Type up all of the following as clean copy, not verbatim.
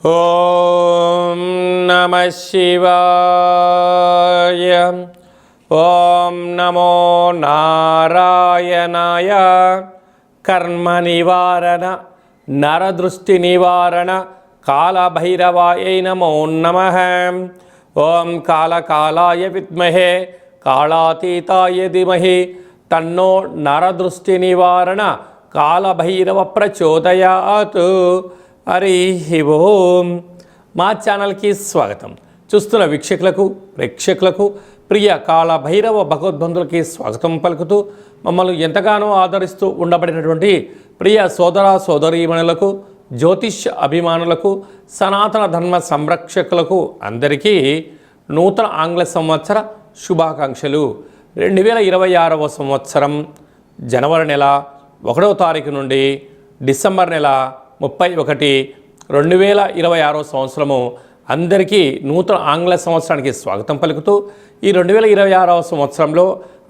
ఓం నమః శివాయ. ఓం నమో నారాయణాయ. కర్మ నివారణ నరదృష్టి నివారణ కాళభైరవాయ నమో నమః. ఓం కాళకాలాయ విద్మహే కాళాతీతాయ ధీమహి తన్నో నరదృష్టి నివారణ కాళభైరవ ప్రచోదయాత్. హరి ఓం. మా ఛానల్కి స్వాగతం. చూస్తున్న వీక్షకులకు ప్రేక్షకులకు ప్రియ కాళభైరవ భగవద్బంధులకి స్వాగతం పలుకుతూ మమ్మల్ని ఎంతగానో ఆదరిస్తూ ఉండబడినటువంటి ప్రియ సోదర సోదరీమణులకు, జ్యోతిష్ అభిమానులకు, సనాతన ధర్మ సంరక్షకులకు అందరికీ నూతన ఆంగ్ల సంవత్సర శుభాకాంక్షలు. 2026వ సంవత్సరం జనవరి నెల 1వ తారీఖు నుండి డిసెంబర్ నెల 31, 2026వ సంవత్సరము అందరికీ నూతన ఆంగ్ల సంవత్సరానికి స్వాగతం పలుకుతూ ఈ 2026వ సంవత్సరంలో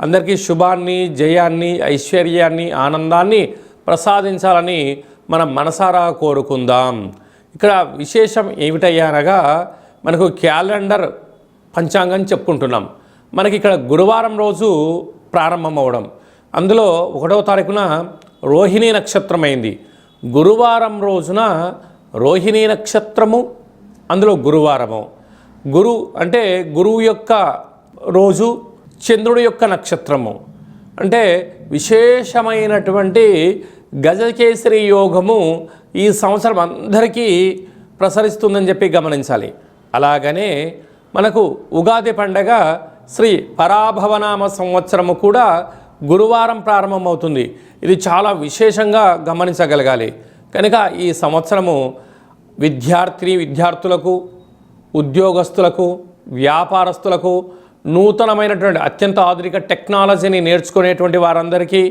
అందరికీ శుభాన్ని, జయాన్ని, ఐశ్వర్యాన్ని, ఆనందాన్ని ప్రసాదించాలని మనం మనసారా కోరుకుందాం. ఇక్కడ విశేషం ఏమిటయ్యా అనగా మనకు క్యాలెండర్ పంచాంగం చెప్పుకుంటున్నాం. మనకి ఇక్కడ గురువారం రోజు ప్రారంభమవడం, అందులో 1వ తారీఖున రోహిణీ నక్షత్రం అయింది. గురువారం రోజున రోహిణీ నక్షత్రము, అందులో గురువారము. గురు అంటే గురువు యొక్క రోజు, చంద్రుడి యొక్క నక్షత్రము. అంటే విశేషమైనటువంటి గజకేసరి యోగము ఈ సంవత్సరం అందరికీ ప్రసరిస్తుందని చెప్పి గమనించాలి. అలాగనే మనకు ఉగాది పండగ శ్రీ పరాభవనామ సంవత్సరము కూడా గురువారం ప్రారంభమవుతుంది. ఇది చాలా విశేషంగా గమనించగలగాలి. కనుక ఈ సంవత్సరము విద్యార్థులకు, ఉద్యోగస్తులకు, వ్యాపారస్తులకు, నూతనమైనటువంటి అత్యంత ఆధునిక టెక్నాలజీని నేర్చుకునేటువంటి వారందరికీ,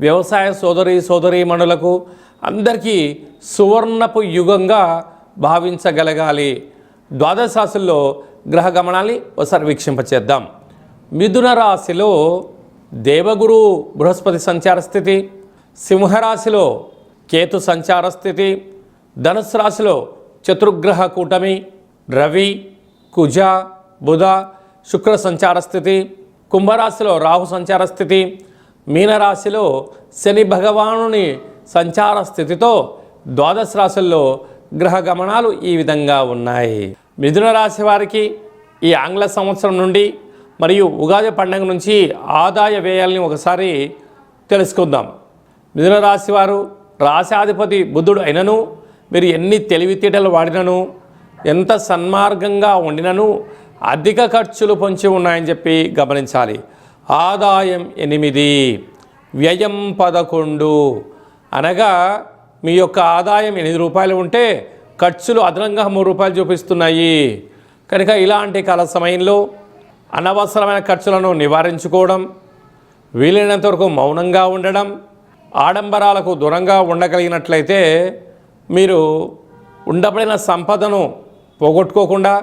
వ్యవసాయ సోదరీమణులకు అందరికీ సువర్ణపు యుగంగా భావించగలగాలి. ద్వాదశ రాశుల్లో గ్రహ గమనాన్ని ఒకసారి వీక్షింపచేద్దాం. మిథున రాశిలో దేవగురు బృహస్పతి సంచార స్థితి, సింహరాశిలో కేతు సంచార స్థితి, ధనుసు రాశిలో చతుర్గ్రహ కూటమి రవి, కుజ, బుధ, శుక్ర సంచార స్థితి, కుంభరాశిలో రాహు సంచార స్థితి, మీనరాశిలో శని భగవానుని సంచార స్థితితో ద్వాదశ రాశుల్లో గ్రహ గమనాలు ఈ విధంగా ఉన్నాయి. మిథున రాశి వారికి ఈ ఆంగ్ల సంవత్సరం నుండి మరియు ఉగాది పండుగ నుంచి ఆదాయ వ్యయాల్ని ఒకసారి తెలుసుకుందాం. మిథున రాశి వారు రాశాధిపతి బుధుడు అయినను, మీరు ఎన్ని తెలివితేటలు వాడినను, ఎంత సన్మార్గంగా ఉండినను అధిక ఖర్చులు పొంచి ఉన్నాయని చెప్పి గమనించాలి. ఆదాయం 8, వ్యయం 11 అనగా మీ యొక్క ఆదాయం 8 రూపాయలు ఉంటే ఖర్చులు అదనంగా 3 రూపాయలు చూపిస్తున్నాయి. కనుక ఇలాంటి కాల సమయంలో అనవసరమైన ఖర్చులను నివారించుకోవడం, వీలైనంత వరకు మౌనంగా ఉండడం, ఆడంబరాలకు దూరంగా ఉండగలిగినట్లయితే మీరు ఉండబడిన సంపదను పోగొట్టుకోకుండా,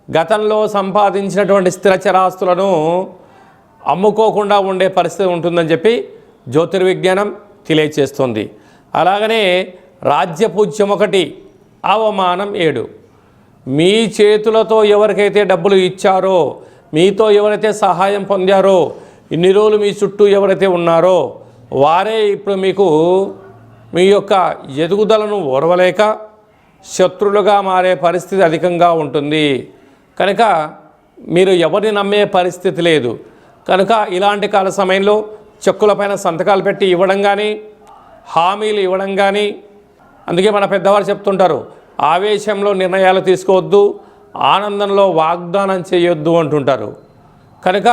గతంలో సంపాదించినటువంటి స్థిరచరాస్తులను అమ్ముకోకుండా ఉండే పరిస్థితి ఉంటుందని చెప్పి జ్యోతిర్విజ్ఞానం తెలియచేస్తుంది. అలాగనే రాజ్యపూజ్యం 1, అవమానం 7. మీ చేతులతో ఎవరికైతే డబ్బులు ఇచ్చారో, మీతో ఎవరైతే సహాయం పొందారో, ఇన్ని రోజులు మీ చుట్టూ ఎవరైతే ఉన్నారో వారే ఇప్పుడు మీకు మీ యొక్క ఎదుగుదలను ఓర్వలేక శత్రులుగా మారే పరిస్థితి అధికంగా ఉంటుంది. కనుక మీరు ఎవరిని నమ్మే పరిస్థితి లేదు. కనుక ఇలాంటి కాల సమయంలో చెక్కులపైన సంతకాలు పెట్టి ఇవ్వడం కానీ, హామీలు ఇవ్వడం కానీ, అందుకే మన పెద్దవారు చెప్తుంటారు, ఆవేశంలో నిర్ణయాలు తీసుకోవద్దు, ఆనందంలో వాగ్దానం చేయొద్దు అంటుంటారు. కనుక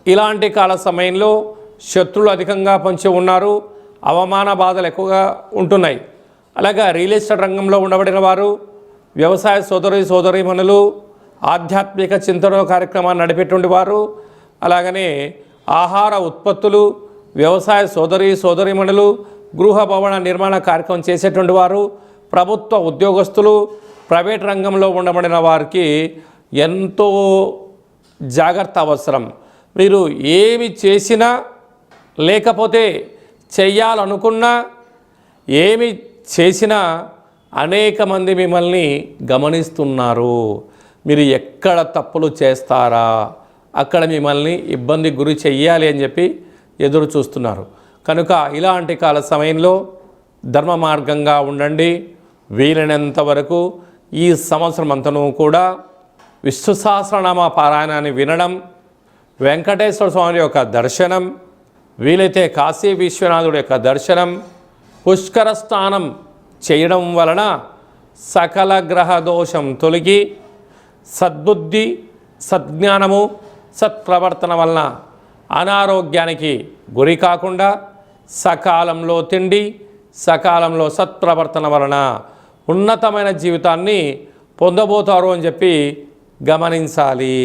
ఇలాంటి కాల సమయంలో శత్రులు అధికంగా పొంచి ఉన్నారు, అవమాన బాధలు ఎక్కువగా ఉంటున్నాయి. అలాగే రియల్ ఎస్టేట్ రంగంలో ఉండబడిన వారు, వ్యవసాయ సోదరీమణులు, ఆధ్యాత్మిక చింతన కార్యక్రమాన్ని నడిపేటువంటి వారు, అలాగనే ఆహార ఉత్పత్తులు, వ్యవసాయ సోదరీమణులు, గృహ భవన నిర్మాణ కార్యక్రమం చేసేటువంటి వారు, ప్రభుత్వ ఉద్యోగస్తులు, ప్రైవేట్ రంగంలో ఉండబడిన వారికి ఎంతో జాగ్రత్త అవసరం. మీరు ఏమి చేసినా, లేకపోతే చెయ్యాలనుకున్నా, ఏమి చేసినా అనేక మంది మిమ్మల్ని గమనిస్తున్నారు. మీరు ఎక్కడ తప్పులు చేస్తారా అక్కడ మిమ్మల్ని ఇబ్బంది గురి చెయ్యాలి అని చెప్పి ఎదురు చూస్తున్నారు. కనుక ఇలాంటి కాల సమయంలో ధర్మ మార్గంగా ఉండండి. వీలైనంత వరకు ఈ సంవత్సరం అంతను కూడా విష్ణు సహస్రనామ పారాయణాన్ని వినడం, వెంకటేశ్వర స్వామి యొక్క దర్శనం, వీలైతే కాశీ విశ్వనాథుడి యొక్క దర్శనం, పుష్కర స్నానం చేయడం వలన సకల గ్రహ దోషం తొలగి సద్బుద్ధి, సద్జ్ఞానము, సత్ప్రవర్తన వలన అనారోగ్యానికి గురి కాకుండా సకాలంలో తిండి, సకాలంలో సత్ప్రవర్తన వలన ఉన్నతమైన జీవితాన్ని పొందబోతారు అని చెప్పి గమనించాలి.